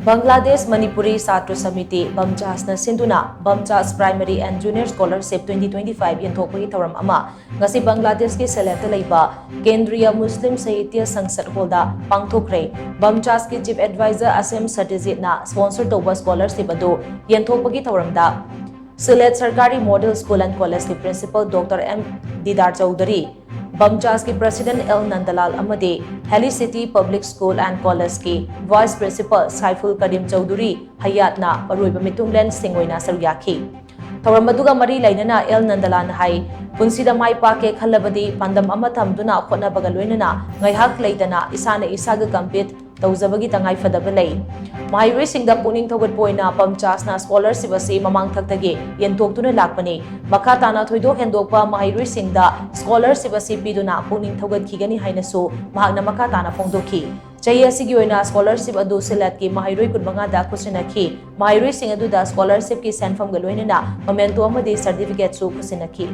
Bangladesh Manipuri Satra Samiti Bamchasna Sinduna Bamchas Primary and Junior Scholarship 2025 Yenthokpagi Thoram ama ngasi Bangladesh ki Select Laiba Kendriya Muslim Sahitya Sangsad Holda Pangthokre Bamchas ki Chief Advisor Asim Satyajit na sponsor toba scholarship adu Yenthokpagi Thoramda Select Sarkari Model School and College ki Principal Dr. M. Didar Chowdhury Bamchas की president L Nandalal अमदे हेलिसिटी public school and college की vice principal Saiful Karim Chowdhury हयातना मरुइब मितुंगलेन सिंगोइना सरुयाखी थौरम मदुगा मरी लैनना एल नंदलाल हाई पुंसीदा माई पाके खल्लबदी पंदम अमा थमदुना खोटनाबगा लोइनना ngaiहक लैदना इसाना इसागा कम्पीट तौजबगी तंगाई फदब लै माहिरुई सिंगदा पुनिंग थौगत पोइना पमचासना स्कॉलरशिप असी ममांग थक्तगे यंतोक्तुना लाकपने मखा ताना थोइदोक हेंदोकपा माहिरुई सिंगदा स्कॉलरशिप असी पिदुना पुनिंग थौगत खिगनी हाइनसु महागना मखा ताना फोंदोखी चही असिगी ओइना स्कॉलरशिप अदु सिलेट की माहिरुई कुनमंगा दा खुसिनखी माहिरुई सिंग अदुदा स्कॉलरशिप की सेंफम गलोइनना मोमेंटो अमदि सर्टिफिकेट सु खुसिनखी